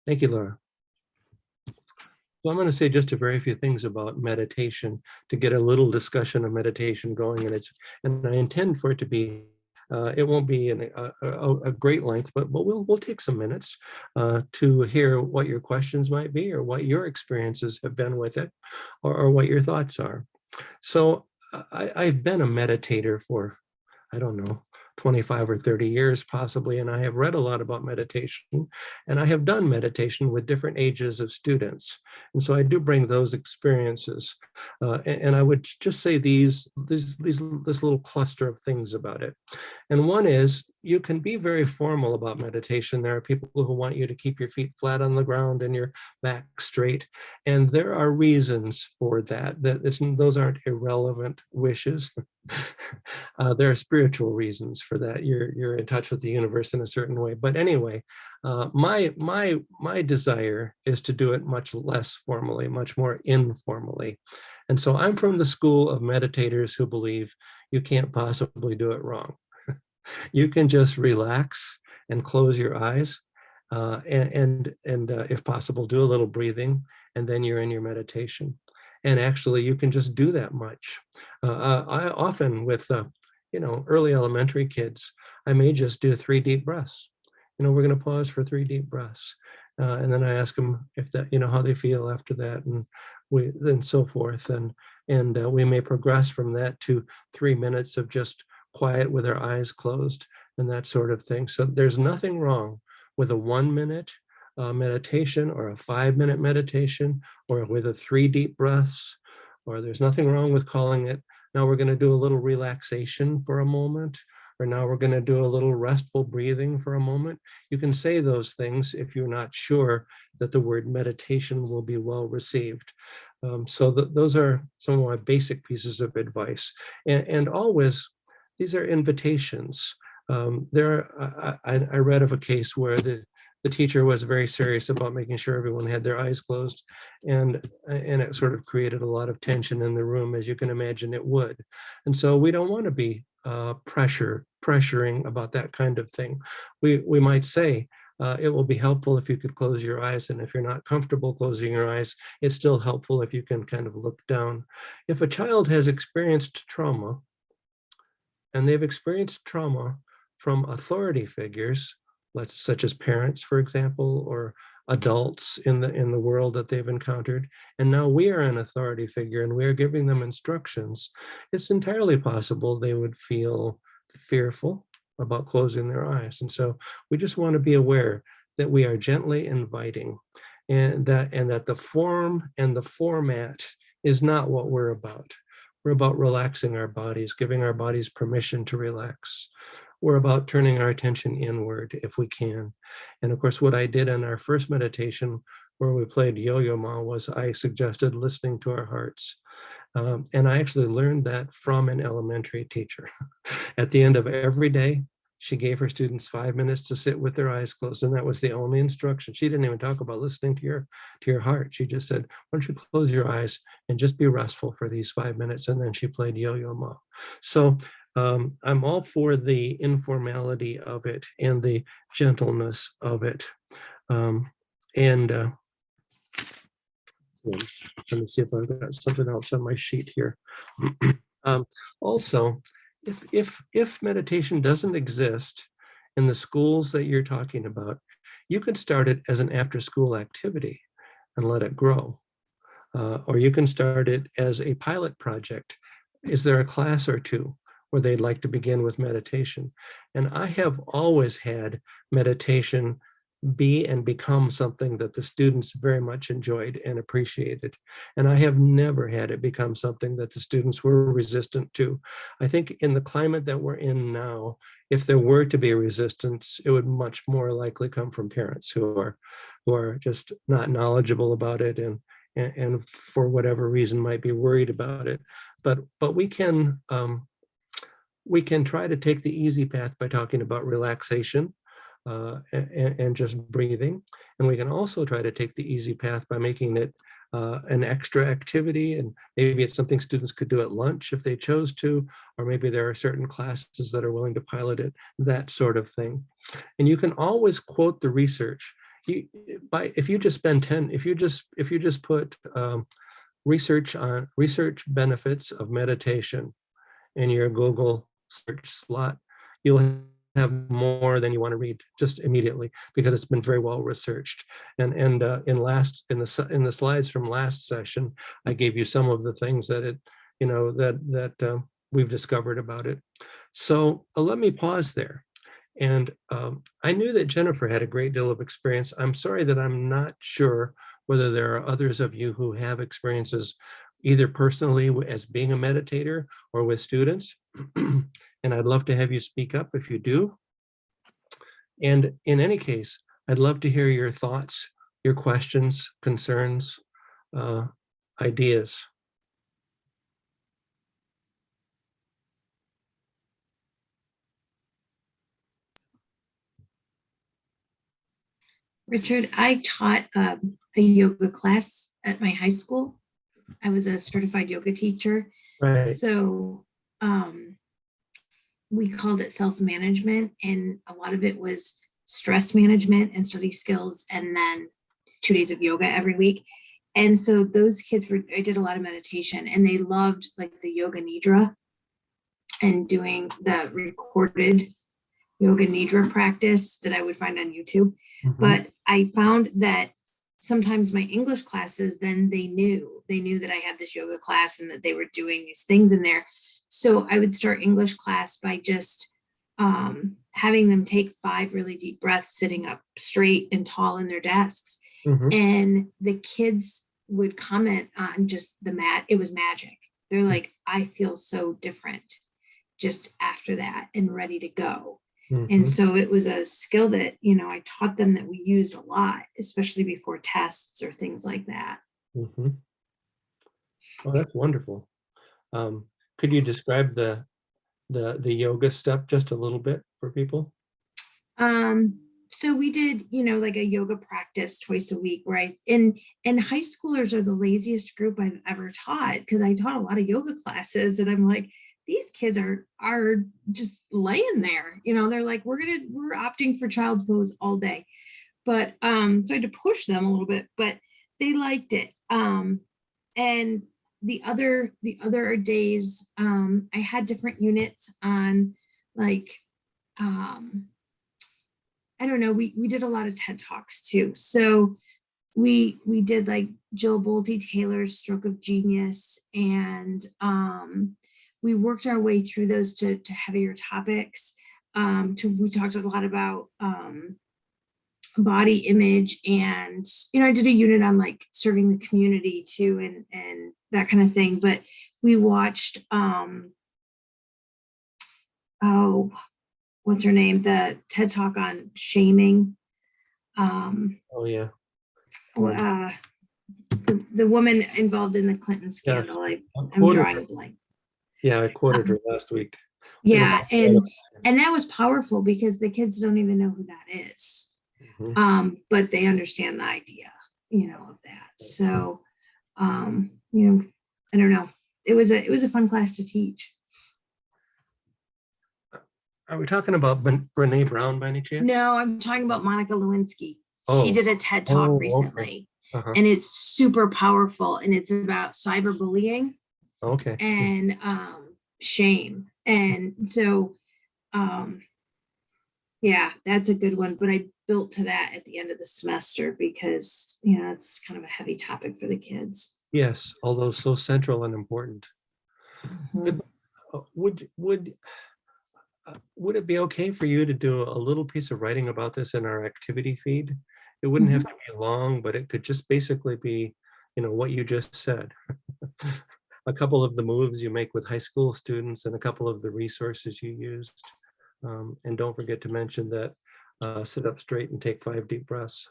Thank you, Laura. So I'm going to say just a very few things about meditation to get a little discussion of meditation going, and I intend for it to be. It won't be a great length, but we'll take some minutes to hear what your questions might be, or what your experiences have been with it, or what your thoughts are. So I've been a meditator for, I don't know, 25 or 30 years possibly, and I have read a lot about meditation, and I have done meditation with different ages of students. And so I do bring those experiences. And I would just say this little cluster of things about it. And one is, you can be very formal about meditation. There are people who want you to keep your feet flat on the ground and your back straight. And there are reasons for that. Those aren't irrelevant wishes. There are spiritual reasons for that. You're in touch with the universe in a certain way. But anyway, my desire is to do it much less formally, much more informally. And so I'm from the school of meditators who believe you can't possibly do it wrong. You can just relax and close your eyes, and if possible, do a little breathing, and then you're in your meditation. And actually, you can just do that much. I often, with early elementary kids, I may just do 3 deep breaths. We're going to pause for 3 deep breaths, and then I ask them if that, how they feel after that, and so forth, and we may progress from that to 3 minutes of just quiet with our eyes closed and that sort of thing. So there's nothing wrong with a 1-minute meditation, or a 5-minute meditation, or with a 3 deep breaths, or there's nothing wrong with calling it, now we're going to do a little relaxation for a moment, or now we're going to do a little restful breathing for a moment. You can say those things if you're not sure that the word meditation will be well received. So those are some of my basic pieces of advice. And always, these are invitations. I read of a case where the teacher was very serious about making sure everyone had their eyes closed, and it sort of created a lot of tension in the room, as you can imagine it would. And so we don't want to be pressuring about that kind of thing. We might say, it will be helpful if you could close your eyes, and if you're not comfortable closing your eyes, it's still helpful if you can kind of look down. If a child has experienced trauma, and they've experienced trauma from authority figures, such as parents, for example, or adults in the world that they've encountered, and now we are an authority figure and we are giving them instructions, it's entirely possible they would feel fearful about closing their eyes. And so we just want to be aware that we are gently inviting, and that the form and the format is not what we're about. We're about relaxing our bodies, giving our bodies permission to relax. We're about turning our attention inward if we can. And of course, what I did in our first meditation, where we played Yo-Yo Ma, was I suggested listening to our hearts. And I actually learned that from an elementary teacher. At the end of every day, she gave her students 5 minutes to sit with their eyes closed, and that was the only instruction. She didn't even talk about listening to your heart. She just said, why don't you close your eyes and just be restful for these 5 minutes, and then she played Yo-Yo Ma. So I'm all for the informality of it and the gentleness of it. Let me see if I've got something else on my sheet here. Also, if meditation doesn't exist in the schools that you're talking about, you could start it as an after-school activity and let it grow. Or you can start it as a pilot project. Is there a class or two where they'd like to begin with meditation? And I have always had meditation be and become something that the students very much enjoyed and appreciated. And I have never had it become something that the students were resistant to. I think in the climate that we're in now, if there were to be a resistance, it would much more likely come from parents who are just not knowledgeable about it, and for whatever reason might be worried about it. But we can try to take the easy path by talking about relaxation, and just breathing. And we can also try to take the easy path by making it an extra activity, and maybe it's something students could do at lunch if they chose to, or maybe there are certain classes that are willing to pilot it, that sort of thing. And you can always quote the research. if you just spend 10, if you just put research benefits of meditation in your Google search slot, you'll have more than you want to read just immediately, because it's been very well researched. And in the slides from last session, I gave you some of the things that we've discovered about it. So let me pause there. And I knew that Jennifer had a great deal of experience. I'm sorry that I'm not sure whether there are others of you who have experiences either personally as being a meditator or with students. And I'd love to have you speak up if you do. And in any case, I'd love to hear your thoughts, your questions, concerns, ideas. Richard, I taught a yoga class at my high school. I was a certified yoga teacher. Right. So we called it self-management, and a lot of it was stress management and study skills, and then 2 days of yoga every week. And so those kids I did a lot of meditation, and they loved like the yoga nidra and doing the recorded yoga nidra practice that I would find on YouTube. Mm-hmm. But I found that sometimes my English classes, then they knew that I had this yoga class and that they were doing these things in there. So I would start English class by just having them take 5 really deep breaths, sitting up straight and tall in their desks. Mm-hmm. And the kids would comment on just the mat. It was magic. They're like, I feel so different just after that and ready to go. Mm-hmm. And so it was a skill that, I taught them that we used a lot, especially before tests or things like that. Mm-hmm. Oh, that's wonderful. Could you describe the yoga step just a little bit for people? So we did, like a yoga practice twice a week, right? And high schoolers are the laziest group I've ever taught, because I taught a lot of yoga classes, and I'm like, these kids are just laying there, they're like, we're opting for child's pose all day. But so I had to push them a little bit, but they liked it. And the other days, I had different units on, like, I don't know, we did a lot of TED Talks too. So we did like Jill Bolte Taylor's Stroke of Genius, and we worked our way through those to heavier topics. We talked a lot about body image, and I did a unit on like serving the community too, and that kind of thing. But we watched what's her name, the TED Talk on shaming. Oh yeah. The woman involved in the Clinton scandal. Yeah. I'm drawing a blank. Yeah, I quoted her last week. Yeah, and that was powerful because the kids don't even know who that is. Mm-hmm. But they understand the idea, of that. So, I don't know. It was a fun class to teach. Are we talking about Brene Brown by any chance? No, I'm talking about Monica Lewinsky. Oh. She did a TED Talk recently, okay. Uh-huh. And it's super powerful, and it's about cyberbullying. Okay. And shame. And so, yeah, that's a good one. But I built to that at the end of the semester because, it's kind of a heavy topic for the kids. Yes, although so central and important. Mm-hmm. Would it be okay for you to do a little piece of writing about this in our activity feed? It wouldn't have to be long, but it could just basically be, what you just said. A couple of the moves you make with high school students and a couple of the resources you used. And don't forget to mention that sit up straight and take 5 deep breaths.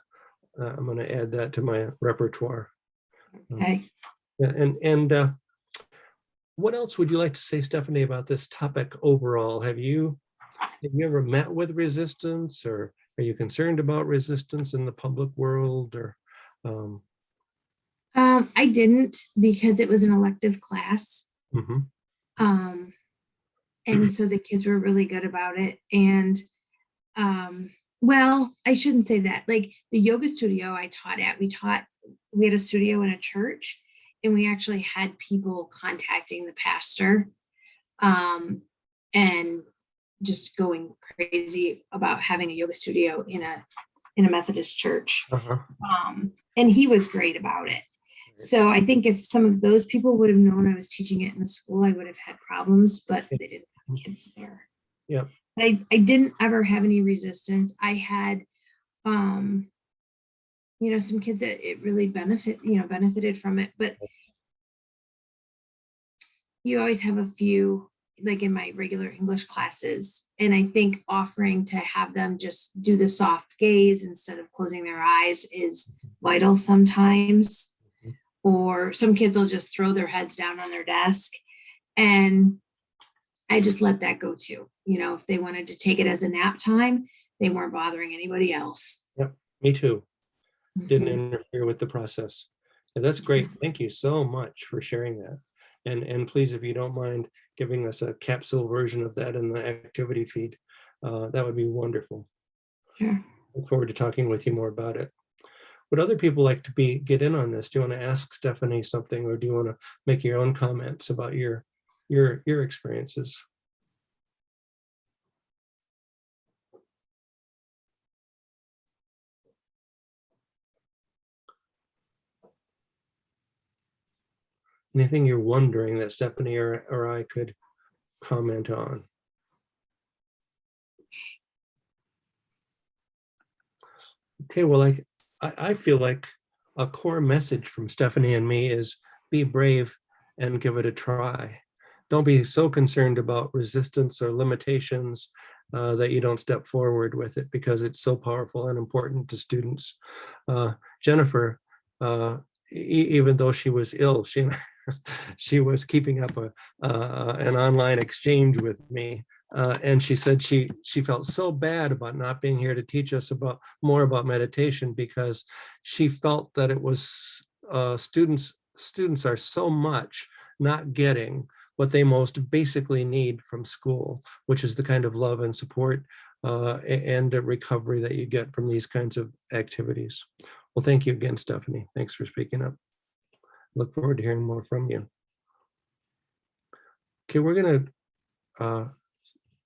I'm going to add that to my repertoire. Okay. And what else would you like to say, Stephanie, about this topic overall? Have you ever met with resistance, or are you concerned about resistance in the public world? Or I didn't, because it was an elective class. Mm-hmm. And so the kids were really good about it. And Well, I shouldn't say that. Like the yoga studio I taught at, we had a studio in a church, and we actually had people contacting the pastor, um, and just going crazy about having a yoga studio in a Methodist church. Uh-huh. And he was great about it. So I think if some of those people would have known I was teaching it in the school, I would have had problems, but they didn't have kids there. Yeah. But I didn't ever have any resistance. I had, some kids that it really benefited from it. But you always have a few, like in my regular English classes. And I think offering to have them just do the soft gaze instead of closing their eyes is vital sometimes. Or some kids will just throw their heads down on their desk. And I just let that go too. If they wanted to take it as a nap time, they weren't bothering anybody else. Yep. Me too. Didn't Mhm. interfere with the process. And that's great. Thank you so much for sharing that. And please, if you don't mind giving us a capsule version of that in the activity feed, that would be wonderful. Sure. Look forward to talking with you more about it. Would other people like to get in on this? Do you want to ask Stephanie something, or do you want to make your own comments about your experiences? Anything you're wondering that Stephanie or I could comment on? Okay, well, I feel like a core message from Stephanie and me is be brave and give it a try. Don't be so concerned about resistance or limitations that you don't step forward with it, because it's so powerful and important to students. Jennifer, even though she was ill, she was keeping up an online exchange with me. And she said she felt so bad about not being here to teach us more about meditation, because she felt that it was students are so much not getting what they most basically need from school, which is the kind of love and support and recovery that you get from these kinds of activities. Well, thank you again, Stephanie. Thanks for speaking up. Look forward to hearing more from you. Okay, we're going to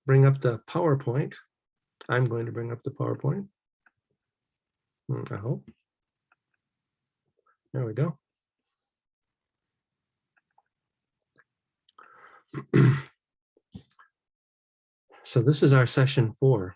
bring up the PowerPoint. I'm going to bring up the PowerPoint. I hope. There we go. So this is our session 4.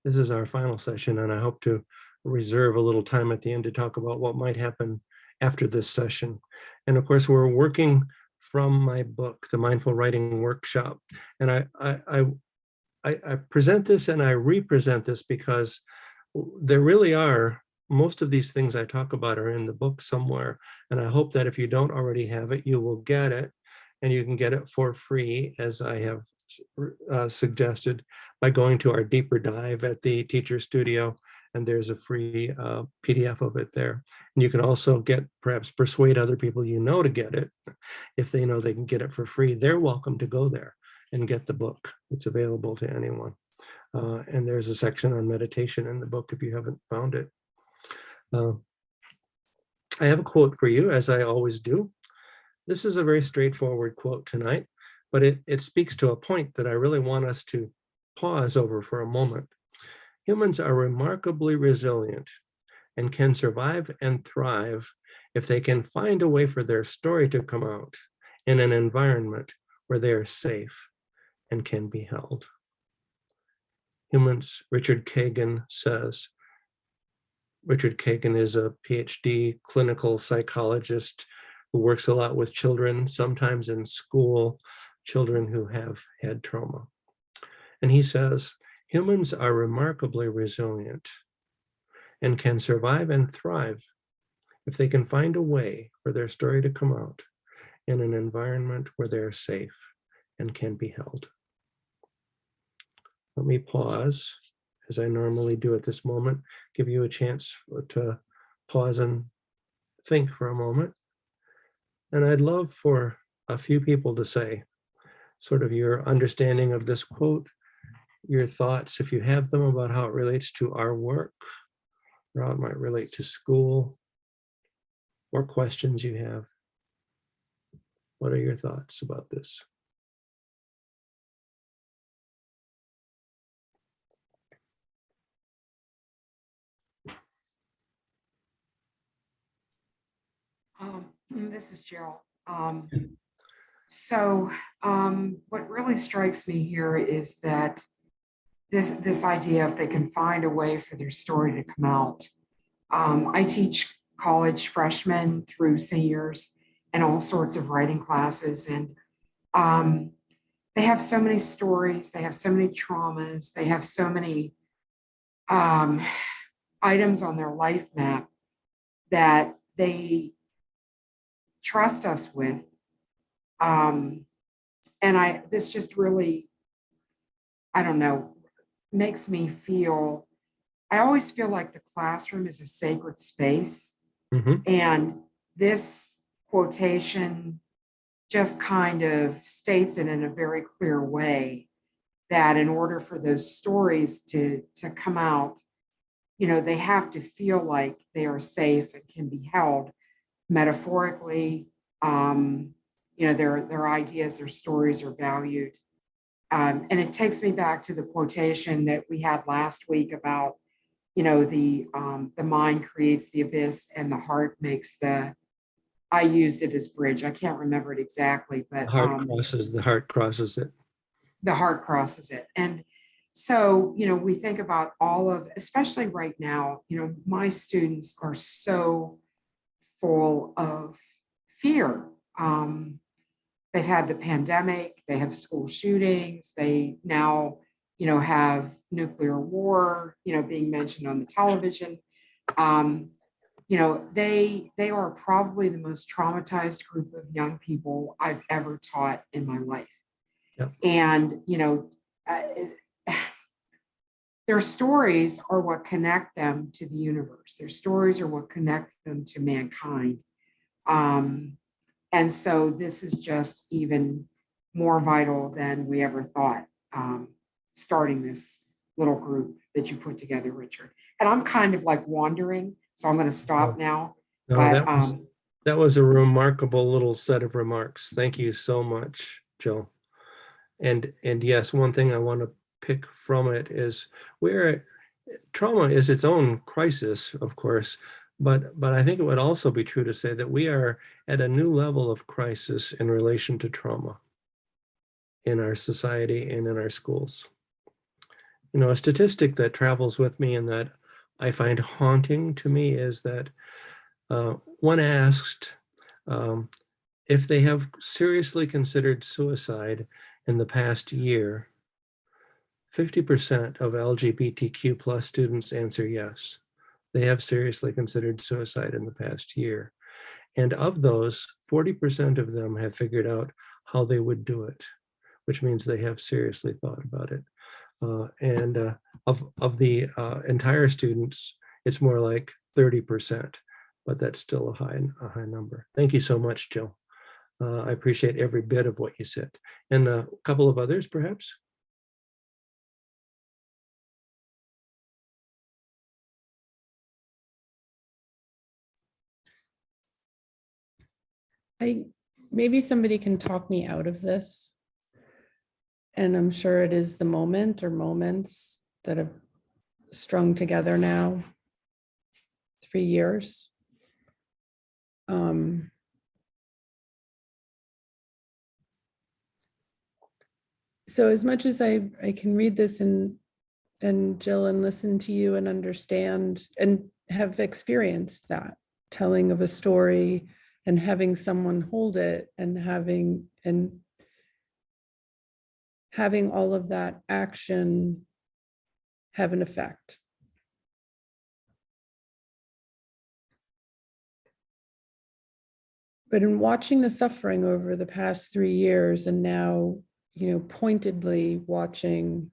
This is our final session, and I hope to reserve a little time at the end to talk about what might happen after this session. And of course, we're working from my book, The Mindful Writing Workshop. And I present this and I represent this because there really are, most of these things I talk about are in the book somewhere. And I hope that if you don't already have it, you will get it, and you can get it for free, as I have suggested, by going to our deeper dive at the Teacher Studio, and there's a free PDF of it there. And you can also perhaps persuade other people to get it. If they know they can get it for free, they're welcome to go there and get the book. It's available to anyone. And there's a section on meditation in the book if you haven't found it. I have a quote for you, as I always do. This is a very straightforward quote tonight, but it speaks to a point that I really want us to pause over for a moment. Humans are remarkably resilient and can survive and thrive if they can find a way for their story to come out in an environment where they are safe and can be held. Humans, Richard Kagan says. Richard Kagan is a PhD clinical psychologist who works a lot with children, sometimes in school, children who have had trauma. And he says, humans are remarkably resilient and can survive and thrive if they can find a way for their story to come out in an environment where they're safe and can be held. Let me pause, as I normally do at this moment, give you a chance to pause and think for a moment. And I'd love for a few people to say sort of your understanding of this quote, your thoughts, if you have them, about how it relates to our work, or how it might relate to school, or questions you have. What are your thoughts about this? This is Jill. What really strikes me here is that this idea, if they can find a way for their story to come out. I teach college freshmen through seniors and all sorts of writing classes, and they have so many stories, they have so many traumas, they have so many items on their life map that they trust us with. This just really, I don't know, makes me feel, I always feel like the classroom is a sacred space. Mhm. And this quotation just kind of states it in a very clear way that in order for those stories to come out, they have to feel like they are safe and can be held metaphorically. Their ideas, their stories are valued. And it takes me back to the quotation that we had last week about, the mind creates the abyss and the heart makes I used it as bridge. I can't remember it exactly, but The heart crosses it. the heart crosses it. And so, we think about especially right now, my students are so full of fear. They've had the pandemic, they have school shootings, they now, have nuclear war, being mentioned on the television. They are probably the most traumatized group of young people I've ever taught in my life. Yep. And, uh, their stories are what connect them to the universe. Their stories are what connect them to mankind. And so this is just even more vital than we ever thought, starting this little group that you put together, Richard. And I'm kind of like wandering, so I'm going to stop now. No, But that was a remarkable little set of remarks. Thank you so much, Jill. And yes, one thing I want to pick from it is trauma is its own crisis, of course, but I think it would also be true to say that we are at a new level of crisis in relation to trauma in our society and in our schools. A statistic that travels with me and that I find haunting to me is that when asked if they have seriously considered suicide in the past year, 50% of LGBTQ plus students answer yes. They have seriously considered suicide in the past year. And of those, 40% of them have figured out how they would do it, which means they have seriously thought about it. Of the entire students, it's more like 30%, but that's still a high number. Thank you so much, Jill. I appreciate every bit of what you said. And a couple of others, perhaps? Maybe somebody can talk me out of this. And I'm sure it is the moment or moments that have strung together now 3 years. So as much as I can read this and Jill and listen to you and understand and have experienced that telling of a story and having someone hold it and having all of that action have an effect. But in watching the suffering over the past 3 years and now, pointedly watching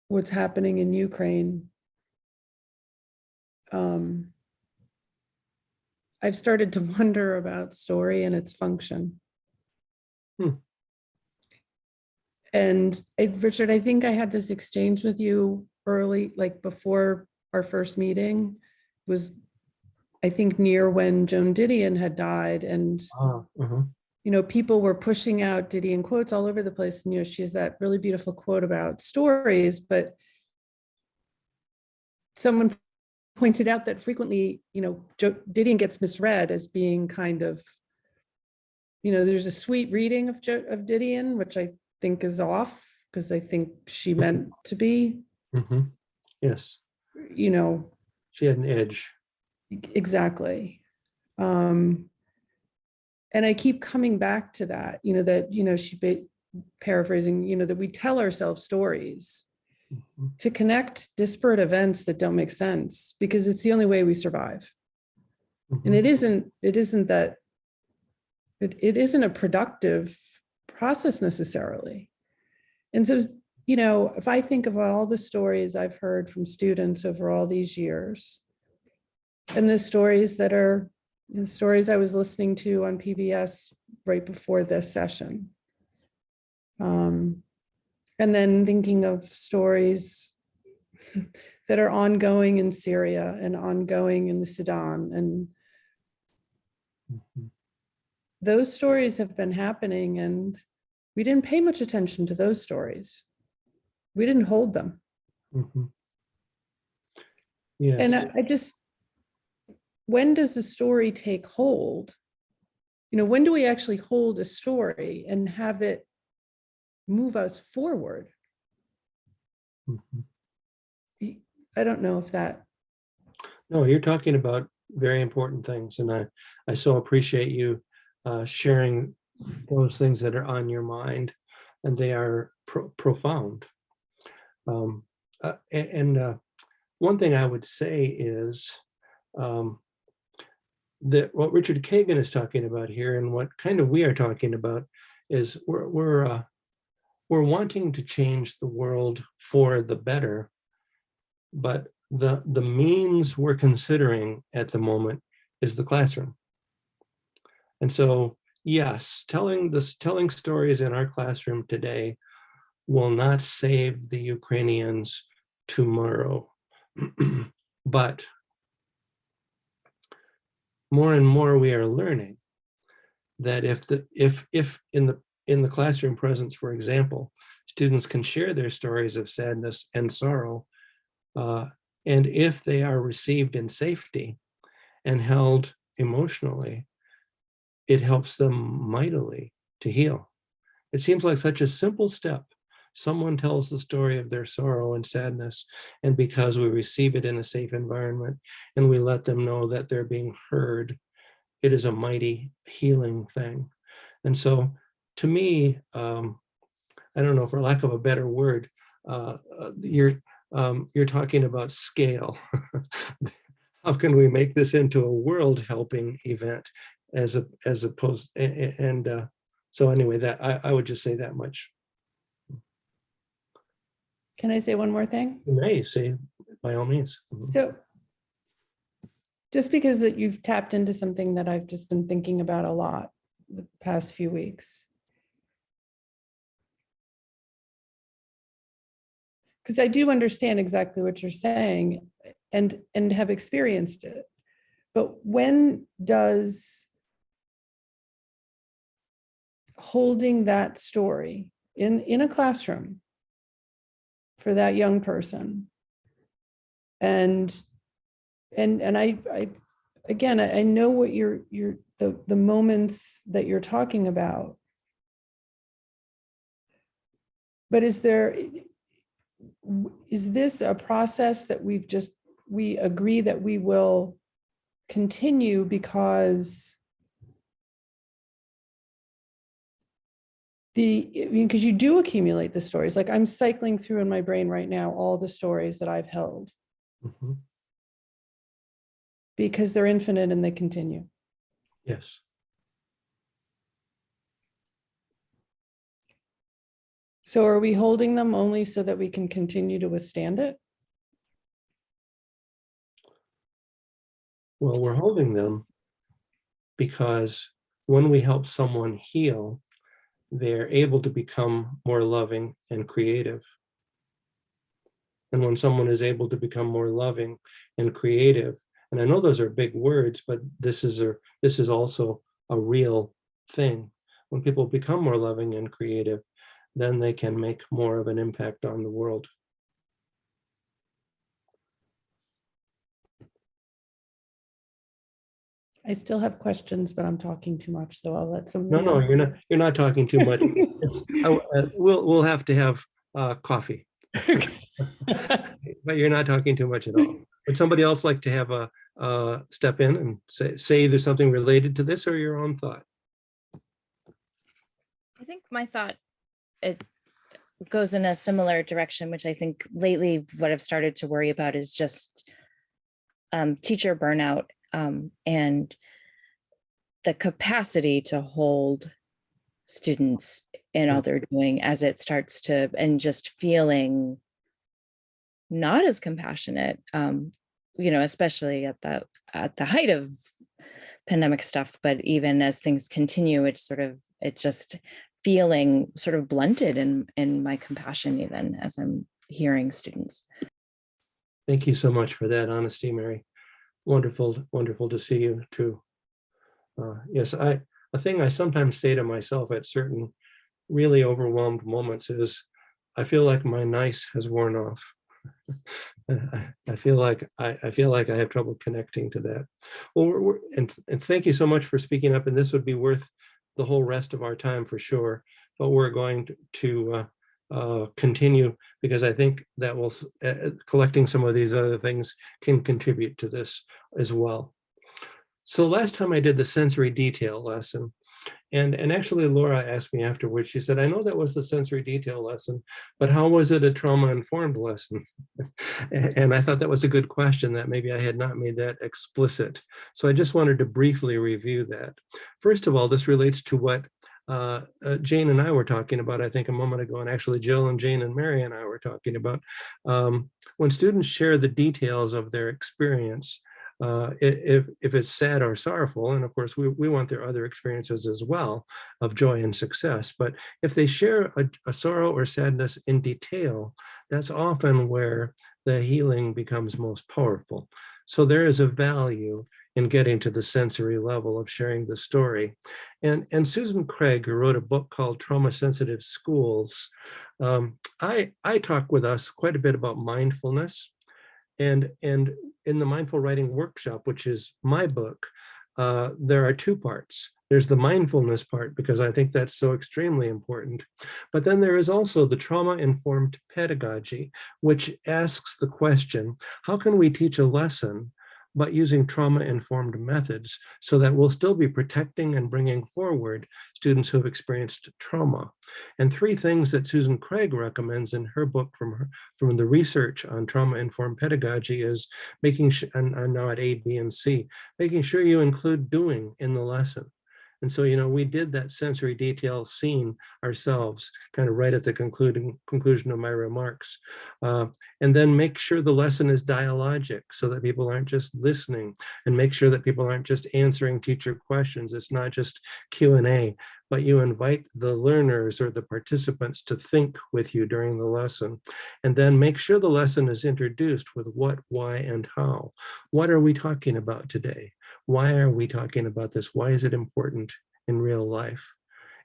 what's happening in Ukraine, I've started to wonder about story and its function. And Richard, I think I had this exchange with you early, like before our first meeting was, I think, near when Joan Didion had died. And, you know, people were pushing out Didion quotes all over the place. And, you know, she has that really beautiful quote about stories, but someone pointed out that frequently, you know, Didion gets misread as being kind of, you know, there's a sweet reading of Didion, which I think is off, because I think she meant to be, Yes, you know, she had an edge. exactly. And I keep coming back to that, you know, that, you know, paraphrasing, you know, that we tell ourselves stories to connect disparate events that don't make sense, because it's the only way we survive. And it isn't that, it isn't a productive process necessarily. And so, you know, if I think of all the stories I've heard from students over all these years, and the stories that are the stories I was listening to on PBS right before this session, and then thinking of stories that are ongoing in Syria and ongoing in the Sudan, and those stories have been happening, and we didn't pay much attention to those stories. We didn't hold them. Yes. And I just, when does the story take hold? You know, when do we actually hold a story and have it move us forward? I don't know if that. No, you're talking about very important things, and I so appreciate you sharing those things that are on your mind, and they are profound. And one thing I would say is that what Richard Kagan is talking about here, and what kind of we are talking about, is we're wanting to change the world for the better, but the means we're considering at the moment is the classroom. And so, yes, telling stories in our classroom today will not save the Ukrainians tomorrow. But more and more we are learning that if in the classroom presence, for example, students can share their stories of sadness and sorrow, and if they are received in safety and held emotionally, it helps them mightily to heal. It seems like such a simple step. Someone tells the story of their sorrow and sadness, and because we receive it in a safe environment and we let them know that they're being heard, it is a mighty healing thing. And so, to me, I don't know, for lack of a better word, you're talking about scale. How can we make this into a world helping event, as opposed, and so anyway, that I would just say that much. Can I say one more thing? You may say, by all means. So just because that you've tapped into something that I've just been thinking about a lot the past few weeks. Because I do understand exactly what you're saying and have experienced it. But when does holding that story in a classroom for that young person, and I again, I know what the moments that you're talking about, but is this a process that we agree that we will continue because because you do accumulate the stories. Like, I'm cycling through in my brain right now all the stories that I've held, because they're infinite and they continue. Yes. So are we holding them only so that we can continue to withstand it? Well, we're holding them because when we help someone heal, they're able to become more loving and creative. And when someone is able to become more loving and creative, and I know those are big words, but this is also a real thing. When people become more loving and creative, then they can make more of an impact on the world. I still have questions, but I'm talking too much, so I'll let No, somebody no, else. you're not talking too much. We'll have to have coffee, but you're not talking too much at all. Would somebody else like to have a step in and say there's something related to this or your own thought? I think my thought, it goes in a similar direction, which I think lately what I've started to worry about is just teacher burnout, and the capacity to hold students in all they're doing as it starts to, and just feeling not as compassionate, especially at the height of pandemic stuff, but even as things continue, it's just feeling sort of blunted in my compassion, even as I'm hearing students. Thank you so much for that honesty, Mary. Wonderful, wonderful to see you too. Yes, a thing I sometimes say to myself at certain really overwhelmed moments is, I feel like my nice has worn off. I feel like I have trouble connecting to that. Well, and thank you so much for speaking up. And this would be worth the whole rest of our time for sure. But we're going to continue, because I think that will collecting some of these other things can contribute to this as well. So last time I did the sensory detail lesson, and actually Laura asked me afterwards, she said, I know that was the sensory detail lesson, but how was it a trauma-informed lesson? And I thought that was a good question, that maybe I had not made that explicit. So I just wanted to briefly review that. First of all, this relates to what Jane and I were talking about, I think a moment ago, and actually Jill and Jane and Mary and I were talking about, when students share the details of their experience, if it's sad or sorrowful, and of course we want their other experiences as well of joy and success, but if they share a sorrow or sadness in detail, that's often where the healing becomes most powerful. So there is a value in getting to the sensory level of sharing the story. And Susan Craig, who wrote a book called Trauma Sensitive Schools, I talk with us quite a bit about mindfulness. And in the Mindful Writing Workshop, which is my book, there are two parts. There's the mindfulness part, because I think that's so extremely important. But then there is also the trauma-informed pedagogy, which asks the question, how can we teach a lesson but using trauma-informed methods so that we'll still be protecting and bringing forward students who have experienced trauma? And three things that Susan Craig recommends in her book from the research on trauma-informed pedagogy is making sure, and I'm now at A, B, and C, making sure you include doing in the lesson. And so, we did that sensory detail scene ourselves, kind of right at the conclusion of my remarks. And then make sure the lesson is dialogic so that people aren't just listening, and make sure that people aren't just answering teacher questions. It's not just Q&A, but you invite the learners or the participants to think with you during the lesson. And then make sure the lesson is introduced with what, why, and how. What are we talking about today? Why are we talking about this? Why is it important in real life?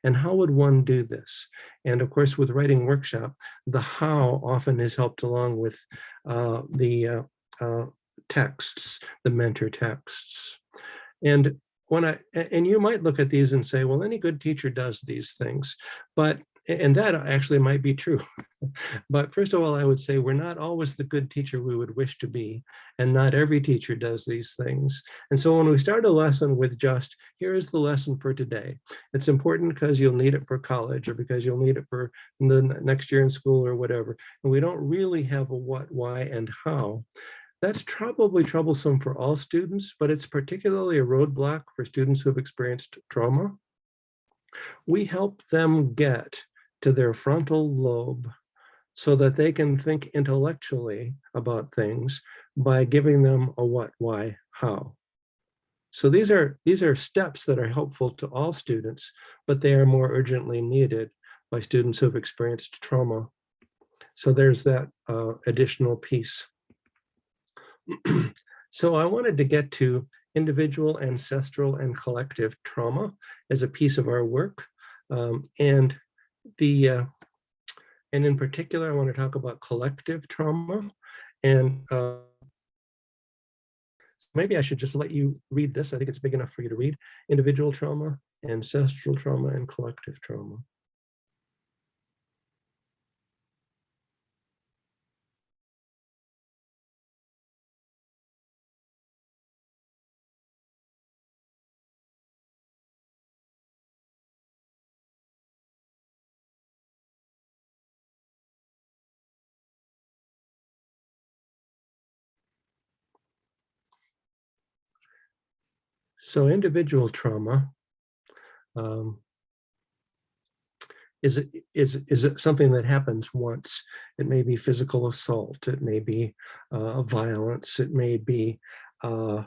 And how would one do this? And of course, with Writing Workshop, the how often is helped along with the texts, the mentor texts. And you might look at these and say, well, any good teacher does these things, and that actually might be true. But first of all, I would say we're not always the good teacher we would wish to be, and not every teacher does these things. And so when we start a lesson with just, here is the lesson for today, it's important because you'll need it for college, or because you'll need it for the next year in school or whatever, and we don't really have a what, why, and how. That's probably troublesome for all students, but it's particularly a roadblock for students who have experienced trauma. We help them get to their frontal lobe so that they can think intellectually about things by giving them a what, why, how. So these are steps that are helpful to all students, but they are more urgently needed by students who have experienced trauma. So there's that additional piece. So I wanted to get to individual, ancestral, and collective trauma as a piece of our work. And in particular, I want to talk about collective trauma. And maybe I should just let you read this. I think it's big enough for you to read. Individual trauma, ancestral trauma, and collective trauma. So individual trauma is it something that happens once. It may be physical assault, it may be violence, it may be a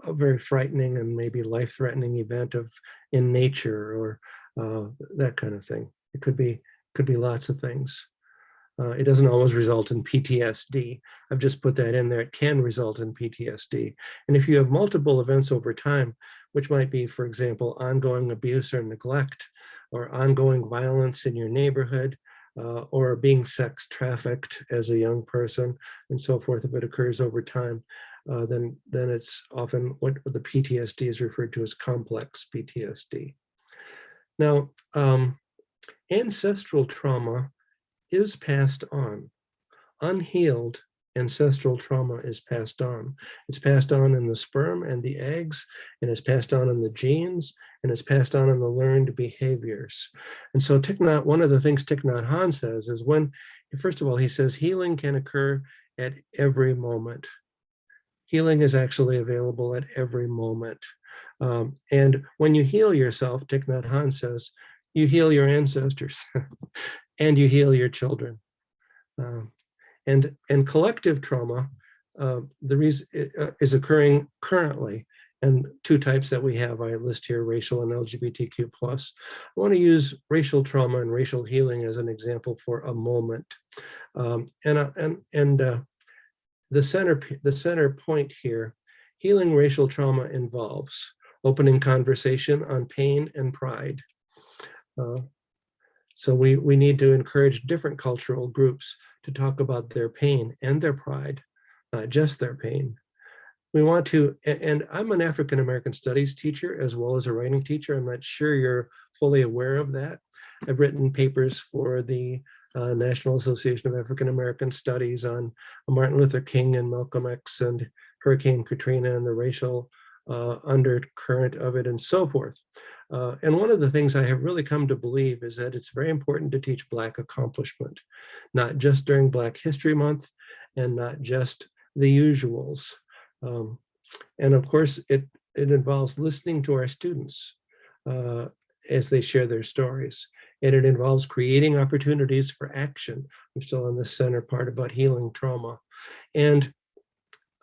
very frightening and maybe life-threatening event in nature, or that kind of thing. It could be lots of things. It doesn't always result in PTSD. I've just put that in there. It can result in PTSD. And if you have multiple events over time, which might be, for example, ongoing abuse or neglect, or ongoing violence in your neighborhood, or being sex trafficked as a young person, and so forth, if it occurs over time, then it's often what the PTSD is referred to as complex PTSD. Now, ancestral trauma is passed on. Unhealed ancestral trauma is passed on. It's passed on in the sperm and the eggs, and it's passed on in the genes, and it's passed on in the learned behaviors. And so Thich Nhat, one of the things Thich Nhat Hanh says is first of all, he says healing can occur at every moment. Healing is actually available at every moment. And when you heal yourself, Thich Nhat Hanh says, you heal your ancestors and you heal your children. And collective trauma, the reason is occurring currently, and two types that we have, I list here, racial and LGBTQ+. I want to use racial trauma and racial healing as an example for a moment. The center point here, healing racial trauma involves opening conversation on pain and pride. So we need to encourage different cultural groups to talk about their pain and their pride, not just their pain. We want to, and I'm an African American studies teacher as well as a writing teacher. I'm not sure you're fully aware of that. I've written papers for the National Association of African American Studies on Martin Luther King and Malcolm X and Hurricane Katrina and the racial undercurrent of it and so forth. And one of the things I have really come to believe is that it's very important to teach Black accomplishment, not just during Black History Month and not just the usuals. And of course, it involves listening to our students as they share their stories. And it involves creating opportunities for action. I'm still on the center part about healing trauma. And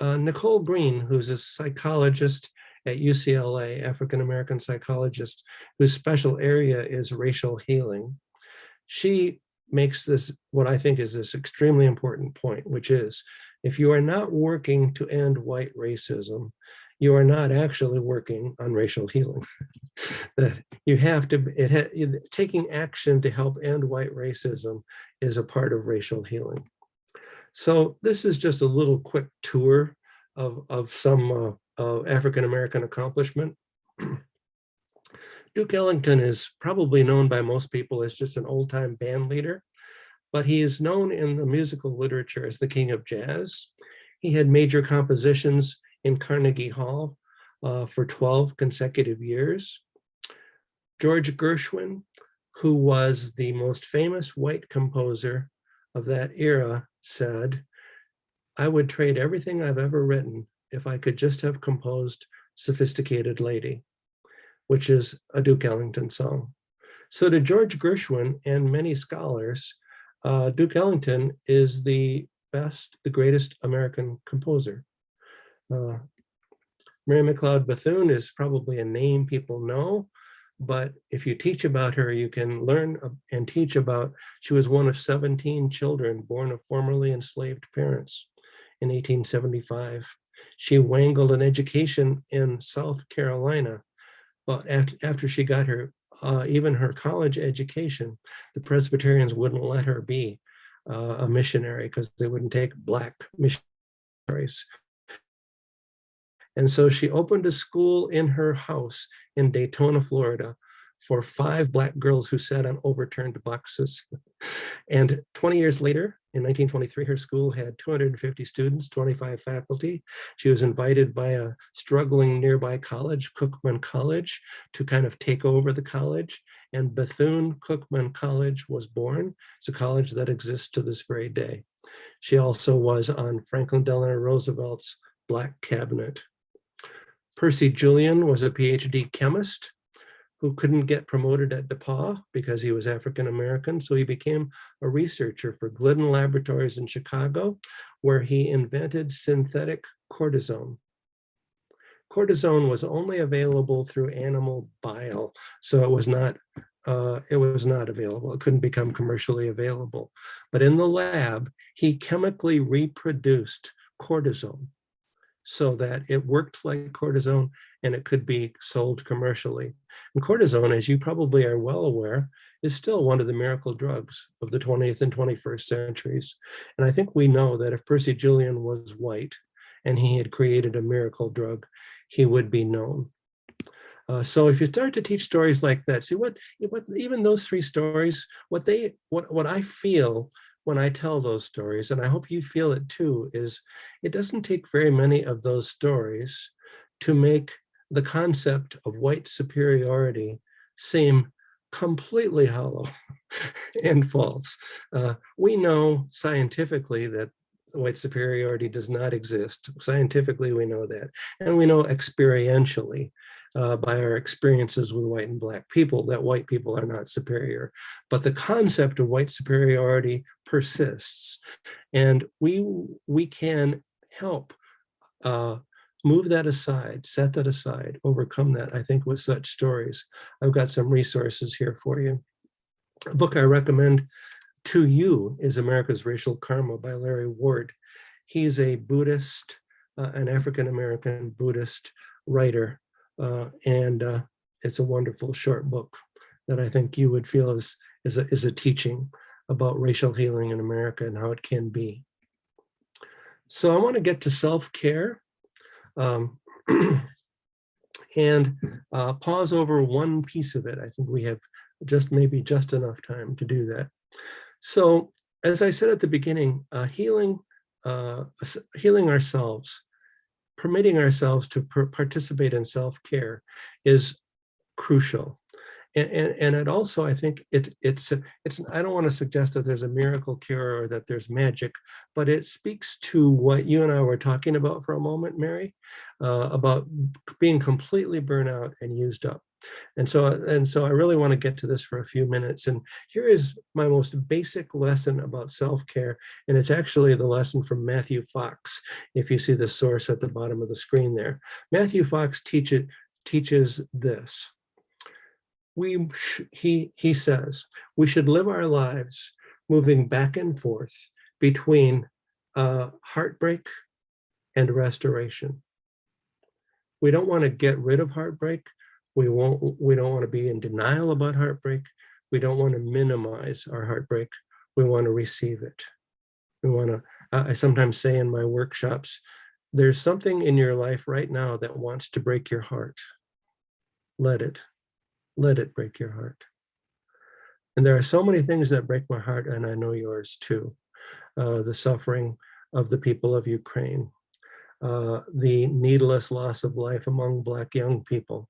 Nicole Green, who's a psychologist at UCLA, African-American psychologist, whose special area is racial healing, she makes this, what I think is this extremely important point, which is, if you are not working to end white racism, you are not actually working on racial healing. That you have to, taking action to help end white racism is a part of racial healing. So this is just a little quick tour of some African-American accomplishment. Duke Ellington is probably known by most people as just an old-time band leader, but he is known in the musical literature as the king of jazz. He had major compositions in Carnegie Hall for 12 consecutive years. George Gershwin, who was the most famous white composer of that era, said, "I would trade everything I've ever written if I could just have composed Sophisticated Lady," which is a Duke Ellington song. So to George Gershwin and many scholars, Duke Ellington is the best, the greatest American composer. Mary McLeod Bethune is probably a name people know, but if you teach about her, you can learn and teach about, she was one of 17 children born of formerly enslaved parents in 1875. She wangled an education in South Carolina. Well, after she got her, even her college education, the Presbyterians wouldn't let her be a missionary because they wouldn't take Black missionaries. And so she opened a school in her house in Daytona, Florida, for 5 Black girls who sat on overturned boxes. And 20 years later, in 1923, her school had 250 students, 25 faculty. She was invited by a struggling nearby college, Cookman College, to kind of take over the college. And Bethune-Cookman College was born. It's a college that exists to this very day. She also was on Franklin Delano Roosevelt's Black cabinet. Percy Julian was a PhD chemist who couldn't get promoted at DePauw because he was African American. So he became a researcher for Glidden Laboratories in Chicago, where he invented synthetic cortisone. Cortisone was only available through animal bile, so it was not available. It couldn't become commercially available. But in the lab, he chemically reproduced cortisone so that it worked like cortisone and it could be sold commercially. And cortisone, as you probably are well aware, is still one of the miracle drugs of the 20th and 21st centuries. And I think we know that if Percy Julian was white and he had created a miracle drug, he would be known. So if you start to teach stories like that, see what even those 3 stories, what I feel when I tell those stories, and I hope you feel it too, is it doesn't take very many of those stories to make the concept of white superiority seem completely hollow and false. We know scientifically that white superiority does not exist. Scientifically, we know that. And we know experientially by our experiences with white and Black people that white people are not superior. But the concept of white superiority persists. And we can help move that aside, set that aside, overcome that, I think, with such stories. I've got some resources here for you. A book I recommend to you is America's Racial Karma by Larry Ward. He's a Buddhist, an African-American Buddhist writer, and it's a wonderful short book that I think you would feel is a teaching about racial healing in America and how it can be. So I want to get to self-care and pause over one piece of it. I think we have maybe just enough time to do that. So as I said at the beginning, healing ourselves, permitting ourselves to participate in self-care is crucial. And it also, I think it's I don't want to suggest that there's a miracle cure or that there's magic, but it speaks to what you and I were talking about for a moment, Mary, about being completely burnt out and used up. And so I really want to get to this for a few minutes. And here is my most basic lesson about self-care. And it's actually the lesson from Matthew Fox, if you see the source at the bottom of the screen there. Matthew Fox teaches this. He says, we should live our lives moving back and forth between heartbreak and restoration. We don't want to get rid of heartbreak. We don't want to be in denial about heartbreak. We don't want to minimize our heartbreak. We want to receive it. We want to, I sometimes say in my workshops, there's something in your life right now that wants to break your heart. Let it break your heart. And there are so many things that break my heart, and I know yours too. The suffering of the people of Ukraine, the needless loss of life among Black young people,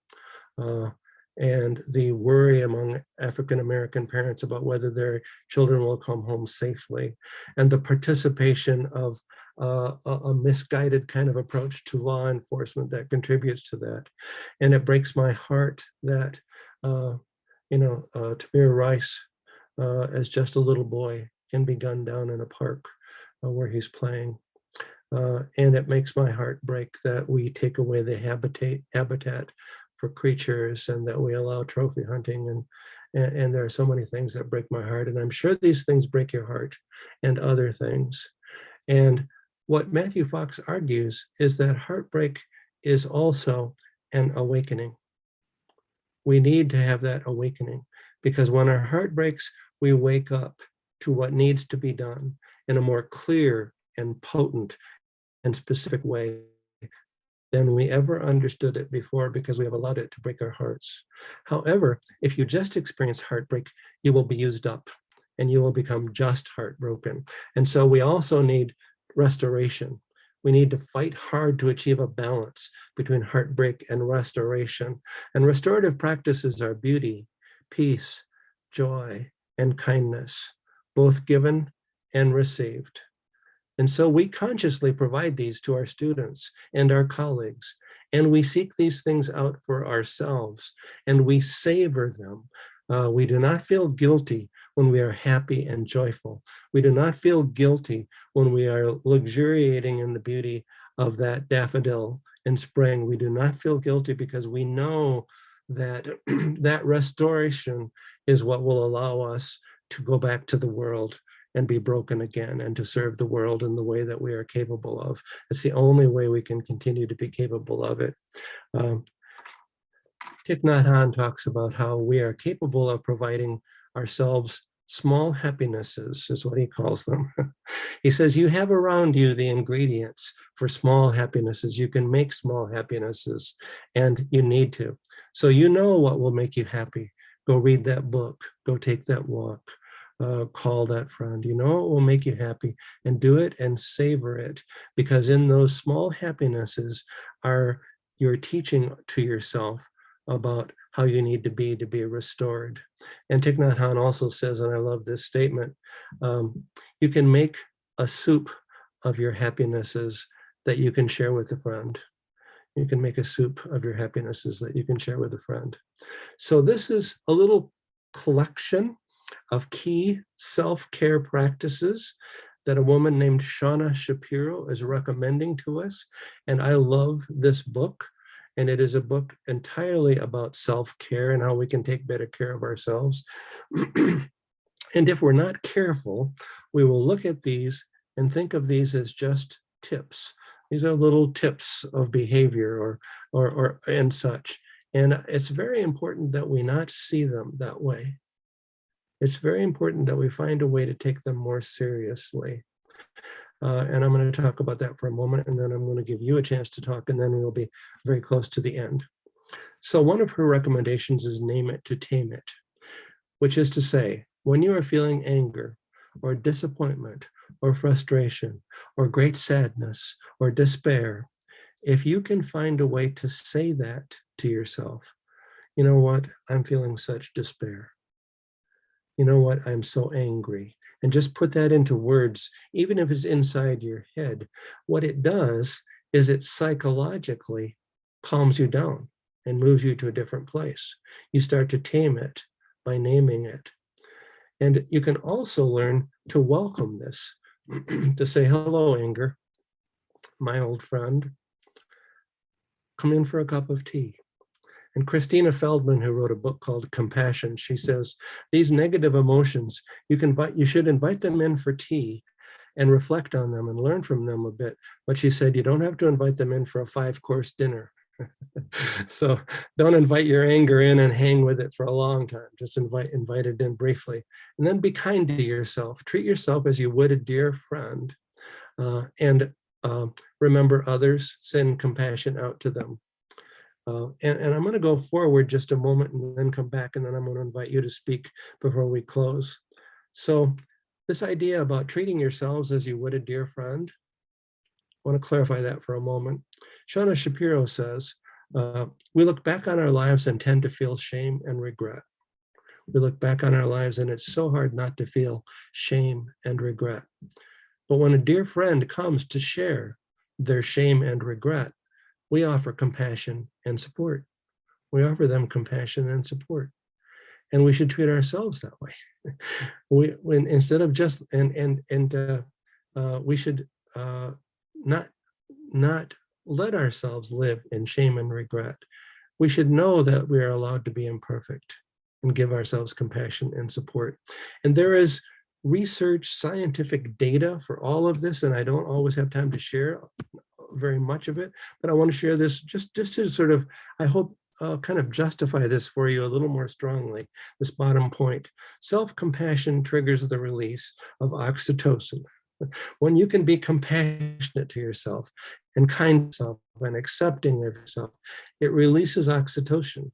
and the worry among African-American parents about whether their children will come home safely, and the participation of a misguided kind of approach to law enforcement that contributes to that. And it breaks my heart that Tamir Rice, as just a little boy, can be gunned down in a park where he's playing. And it makes my heart break that we take away the habitat for creatures and that we allow trophy hunting. And there are so many things that break my heart. And I'm sure these things break your heart and other things. And what Matthew Fox argues is that heartbreak is also an awakening. We need to have that awakening because when our heart breaks, we wake up to what needs to be done in a more clear and potent and specific way than we ever understood it before because we have allowed it to break our hearts. However, if you just experience heartbreak, you will be used up and you will become just heartbroken. And so we also need restoration. We need to fight hard to achieve a balance between heartbreak and restoration. And restorative practices are beauty, peace, joy, and kindness, both given and received. And so we consciously provide these to our students and our colleagues, and we seek these things out for ourselves, and we savor them. We do not feel guilty when we are happy and joyful. We do not feel guilty when we are luxuriating in the beauty of that daffodil in spring. We do not feel guilty because we know that that restoration is what will allow us to go back to the world and be broken again and to serve the world in the way that we are capable of. It's the only way we can continue to be capable of it. Thich Nhat Hanh talks about how we are capable of providing ourselves small happinesses, is what he calls them. He says, you have around you the ingredients for small happinesses. You can make small happinesses, and you need to. So you know what will make you happy. Go read that book, go take that walk, call that friend. You know it will make you happy, and do it and savor it, because in those small happinesses are your teaching to yourself about how you need to be restored. And Thich Nhat Hanh also says, and I love this statement, you can make a soup of your happinesses that you can share with a friend. You can make a soup of your happinesses that you can share with a friend. So this is a little collection of key self-care practices that a woman named Shauna Shapiro is recommending to us. And I love this book. And it is a book entirely about self-care and how we can take better care of ourselves. And if we're not careful, we will look at these and think of these as just tips. These are little tips of behavior or and such. And it's very important that we not see them that way. It's very important that we find a way to take them more seriously. And I'm going to talk about that for a moment, and then I'm going to give you a chance to talk, and then we'll be very close to the end. So one of her recommendations is name it to tame it, which is to say, when you are feeling anger or disappointment or frustration or great sadness or despair, if you can find a way to say that to yourself, you know what, I'm feeling such despair. You know what, I'm so angry. And just put that into words, even if it's inside your head. What it does is it psychologically calms you down and moves you to a different place. You start to tame it by naming it. And you can also learn to welcome this, to say, hello, anger, my old friend. Come in for a cup of tea. And Christina Feldman, who wrote a book called Compassion, she says, these negative emotions, you should invite them in for tea and reflect on them and learn from them a bit. But she said, you don't have to invite them in for a 5-course dinner. So don't invite your anger in and hang with it for a long time. Just invite it in briefly. And then be kind to yourself. Treat yourself as you would a dear friend. And remember others, send compassion out to them. And I'm going to go forward just a moment and then come back, and then I'm going to invite you to speak before we close. So this idea about treating yourselves as you would a dear friend, I want to clarify that for a moment. Shauna Shapiro says, we look back on our lives and tend to feel shame and regret. We look back on our lives and it's so hard not to feel shame and regret. But when a dear friend comes to share their shame and regret, we offer compassion and support. We offer them compassion and support. And we should treat ourselves that way. Instead of just, we should not let ourselves live in shame and regret. We should know that we are allowed to be imperfect and give ourselves compassion and support. And there is research, scientific data for all of this, and I don't always have time to share very much of it, but I want to share this just to sort of, I hope, kind of justify this for you a little more strongly, this bottom point. Self-compassion triggers the release of oxytocin. When you can be compassionate to yourself and kind to yourself and accepting of yourself, it releases oxytocin,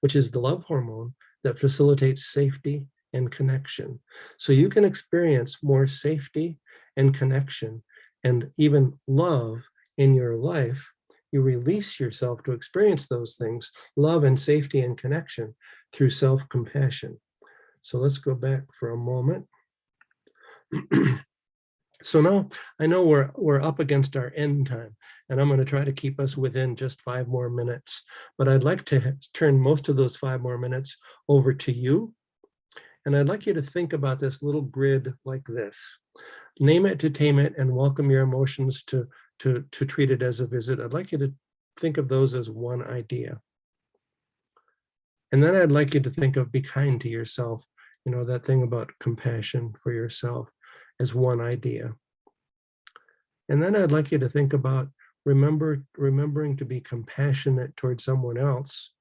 which is the love hormone that facilitates safety and connection. So you can experience more safety and connection and even love in your life. You release yourself to experience those things, love and safety and connection, through self-compassion. So let's go back for a moment. So now I know we're up against our end time, and I'm going to try to keep us within just 5 more minutes, but I'd like to turn most of those 5 more minutes over to you. And I'd like you to think about this little grid like this. Name it to tame it and welcome your emotions to treat it as a visit. I'd like you to think of those as one idea. And then I'd like you to think of be kind to yourself, you know, that thing about compassion for yourself, as one idea. And then I'd like you to think about remembering to be compassionate towards someone else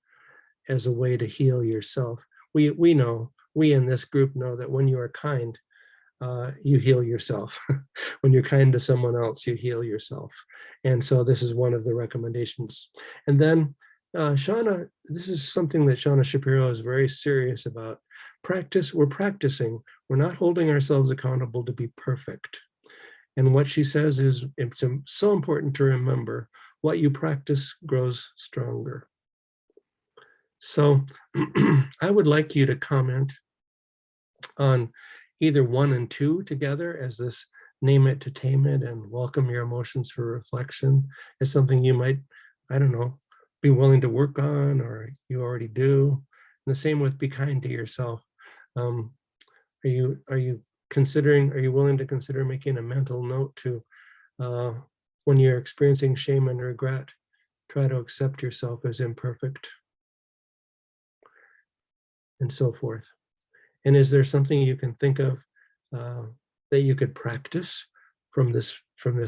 as a way to heal yourself. We know, we in this group know that when you are kind, you heal yourself. When you're kind to someone else, you heal yourself. And so this is one of the recommendations. And then Shauna, this is something that Shauna Shapiro is very serious about. We're practicing. We're not holding ourselves accountable to be perfect. And what she says is it's so important to remember what you practice grows stronger. So I would like you to comment on either 1 and 2 together as this name it to tame it and welcome your emotions for reflection as something you might, I don't know, be willing to work on, or you already do. And the same with be kind to yourself. Are you willing to consider making a mental note to, when you're experiencing shame and regret, try to accept yourself as imperfect, and so forth. And is there something you can think of that you could practice from this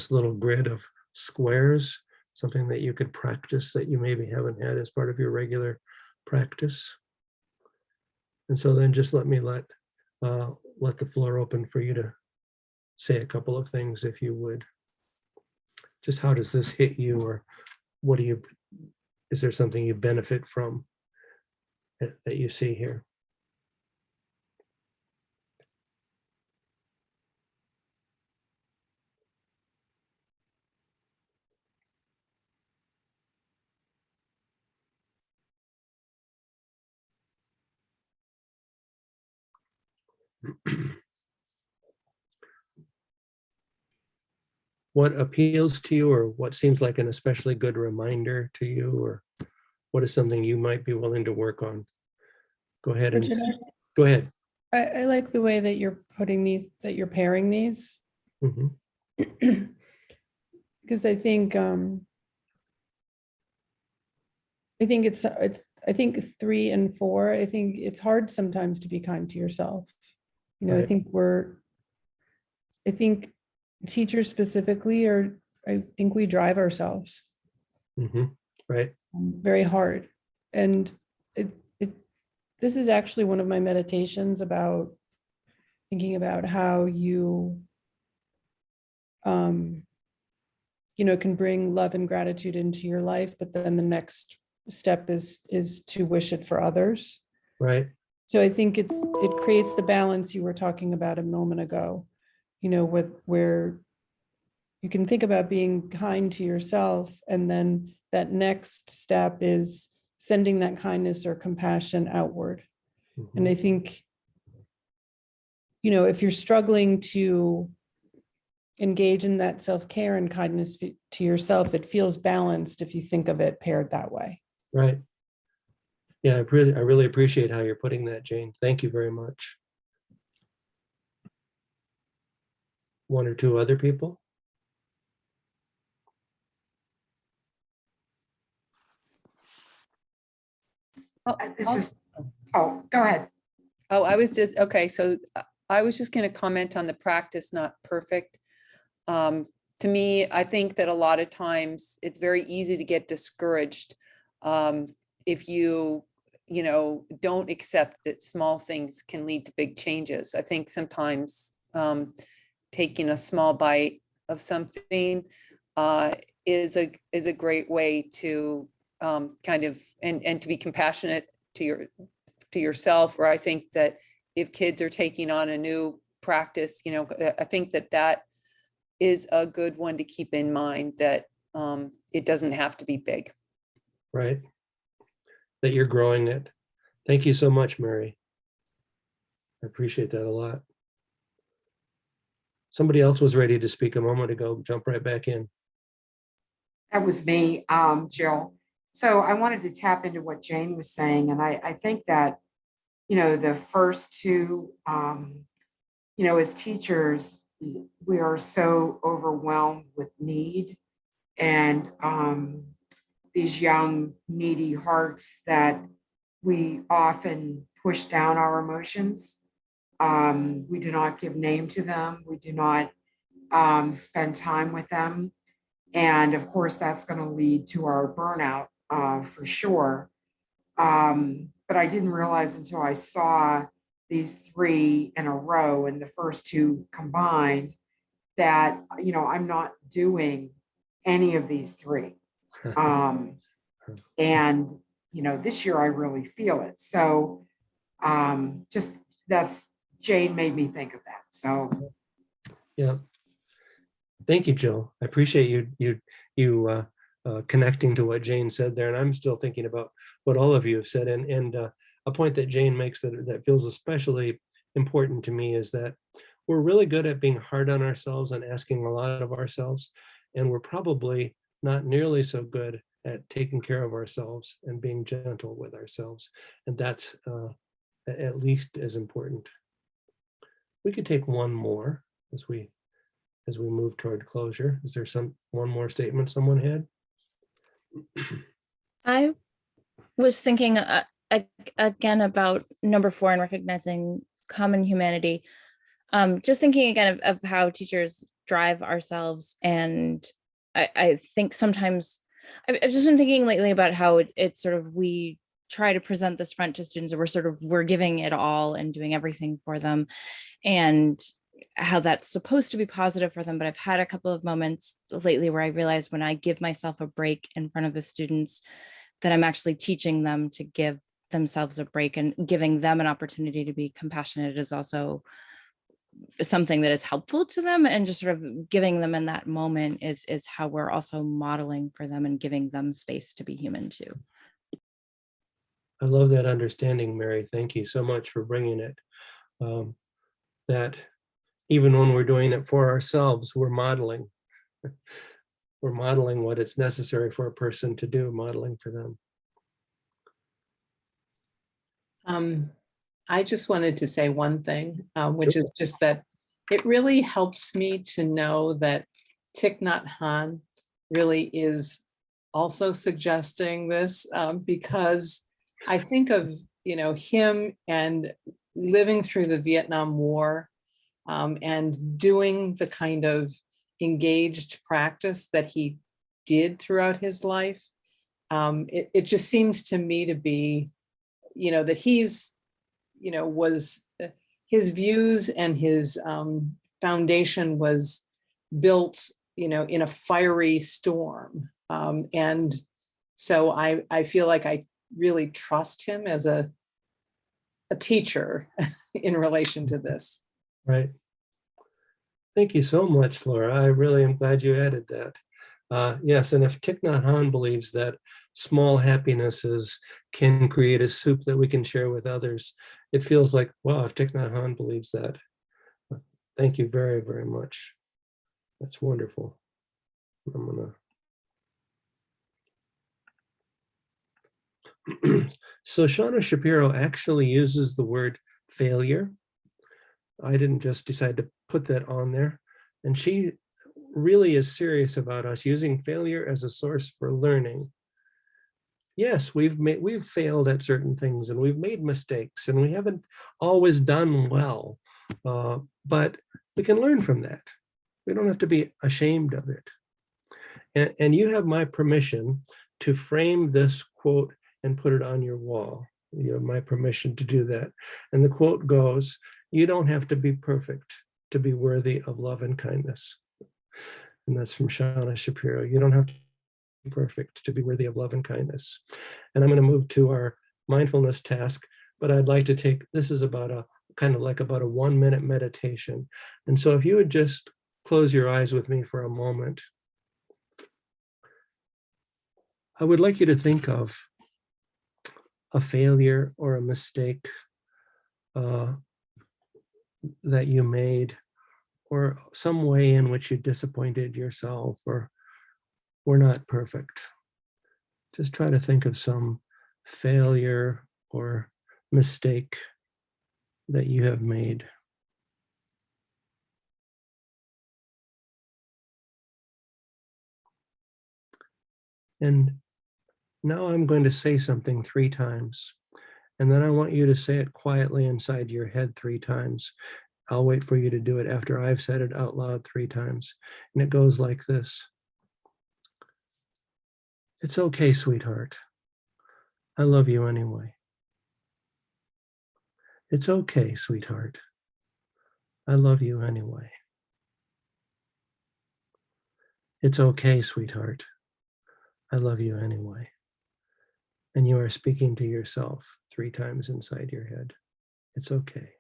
little grid of squares, something that you could practice that you maybe haven't had as part of your regular practice? And so then just let the floor open for you to say a couple of things, if you would. Just how does this hit you, or is there something you benefit from that you see here? What appeals to you, or what seems like an especially good reminder to you, or what is something you might be willing to work on? Go ahead and Richard, go ahead. I like the way that you're putting these, that you're pairing these. Mhm. Because I think I think 3 and 4, I think it's hard sometimes to be kind to yourself. You know, Right. I think teachers specifically I think we drive ourselves Right. very hard. And this is actually one of my meditations about thinking about how you, can bring love and gratitude into your life, but then the next step is to wish it for others. Right. So I think it creates the balance you were talking about a moment ago, where you can think about being kind to yourself, and then that next step is sending that kindness or compassion outward. And I think, if you're struggling to engage in that self-care and kindness to yourself, it feels balanced if you think of it paired that way. Right. Yeah, I really appreciate how you're putting that, Jane. Thank you very much. 1 or 2 other people? This is, oh, go ahead. Oh, I was just, okay, so I was just going to comment on the practice, not perfect. To me, I think that a lot of times it's very easy to get discouraged if you know, don't accept that small things can lead to big changes. I think sometimes taking a small bite of something is a great way to kind of and to be compassionate to yourself. Or I think that if kids are taking on a new practice, you know, I think that is a good one to keep in mind, that it doesn't have to be big. Right. That you're growing it. Thank you so much, Mary. I appreciate that a lot. Somebody else was ready to speak a moment ago. Jump right back in. That was me, Jill. So I wanted to tap into what Jane was saying. And I think that, you know, the first two, you know, as teachers, we are so overwhelmed with need and these young, needy hearts that we often push down our emotions. We do not give name to them. We do not spend time with them. And of course, that's going to lead to our burnout for sure. But I didn't realize until I saw these three in a row and the first two combined that, you know, I'm not doing any of these three. And, you know, this year I really feel it. So just that's, Jane made me think of that. So. Yeah. Thank you, Jill. I appreciate you connecting to what Jane said there. And I'm still thinking about what all of you have said. And a point that Jane makes that feels especially important to me is that we're really good at being hard on ourselves and asking a lot of ourselves. And we're probably not nearly so good at taking care of ourselves and being gentle with ourselves. And that's at least as important. We could take one more as we move toward closure. Is there one more statement someone had? I was thinking again about number 4 and recognizing common humanity. Just thinking again of how teachers drive ourselves. And I think sometimes I've just been thinking lately about how it's sort of, we try to present this front to students, and we're giving it all and doing everything for them, and how that's supposed to be positive for them. But I've had a couple of moments lately where I realized when I give myself a break in front of the students, that I'm actually teaching them to give themselves a break, and giving them an opportunity to be compassionate is also something that is helpful to them. And just sort of giving them in that moment is how we're also modeling for them and giving them space to be human too. I love that understanding, Mary. Thank you so much for bringing it. That even when we're doing it for ourselves, we're modeling. We're modeling what is necessary for a person to do, modeling for them. I just wanted to say one thing, which is just that it really helps me to know that Thich Nhat Hanh really is also suggesting this, because I think of, you know, him and living through the Vietnam War and doing the kind of engaged practice that he did throughout his life. It just seems to me to be, you know, that he's, you know, was his views and his foundation was built, you know, in a fiery storm. And so I feel like I really trust him as a teacher in relation to this. Right. Thank you so much, Laura. I really am glad you added that. Yes, and if Thich Nhat Hanh believes that small happinesses can create a soup that we can share with others, it feels like, wow, if Thich Nhat Hanh believes that. Thank you very, very much. That's wonderful. I'm gonna. So Shauna Shapiro actually uses the word failure. I didn't just decide to put that on there. And she really is serious about us using failure as a source for learning. yes, we've failed at certain things and we've made mistakes and we haven't always done well, but we can learn from that. We don't have to be ashamed of it. And you have my permission to frame this quote and put it on your wall. You have my permission to do that. And the quote goes, "You don't have to be perfect to be worthy of love and kindness." And that's from Shauna Shapiro. You don't have to be perfect to be worthy of love and kindness. And I'm going to move to our mindfulness task, but I'd like to take, this is about a kind of like about a 1-minute meditation. And so if you would just close your eyes with me for a moment, I would like you to think of a failure or a mistake that you made, or some way in which you disappointed yourself or were not perfect. Just try to think of some failure or mistake that you have made. And now I'm going to say something 3 times, and then I want you to say it quietly inside your head 3 times. I'll wait for you to do it after I've said it out loud 3 times. And it goes like this. It's okay, sweetheart. I love you anyway. It's okay, sweetheart. I love you anyway. It's okay, sweetheart. I love you anyway. And you are speaking to yourself 3 times inside your head. It's okay.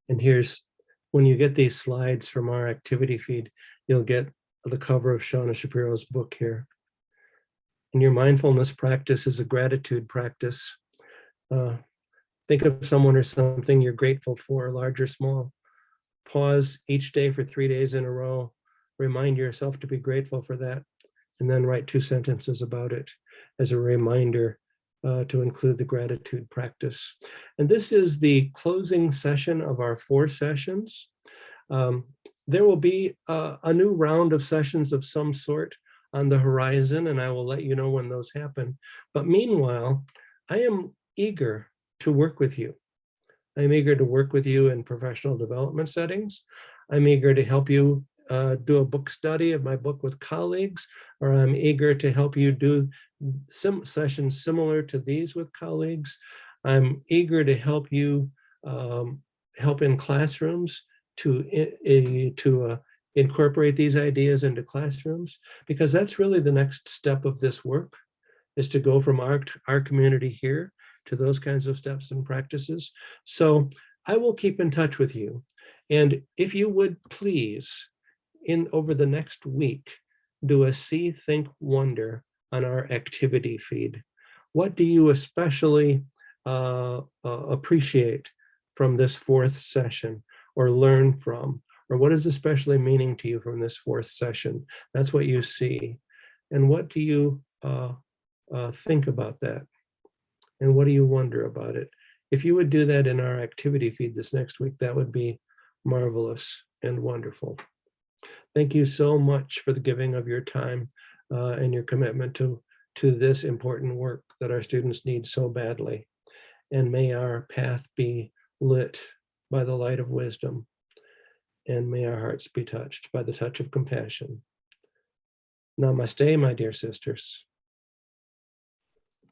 And here's, when you get these slides from our activity feed, you'll get the cover of Shauna Shapiro's book here. And your mindfulness practice is a gratitude practice. Think of someone or something you're grateful for, large or small. Pause each day for 3 days in a row. Remind yourself to be grateful for that. And then write 2 sentences about it as a reminder to include the gratitude practice. And this is the closing session of our 4 sessions. There will be a new round of sessions of some sort on the horizon, and I will let you know when those happen. But meanwhile, I am eager to work with you. I'm eager to work with you in professional development settings. I'm eager to help you do a book study of my book with colleagues, or I'm eager to help you do some sessions similar to these with colleagues. I'm eager to help you help in classrooms to incorporate these ideas into classrooms, because that's really the next step of this work, is to go from our community here to those kinds of steps and practices. So I will keep in touch with you. And if you would please, over the next week, do a See, Think, Wonder on our activity feed. What do you especially appreciate from this 4th session, or learn from, or what is especially meaning to you from this 4th session? That's what you see. And what do you think about that? And what do you wonder about it? If you would do that in our activity feed this next week, that would be marvelous and wonderful. Thank you so much for the giving of your time and your commitment to this important work that our students need so badly. And may our path be lit by the light of wisdom, and may our hearts be touched by the touch of compassion. Namaste, my dear sisters.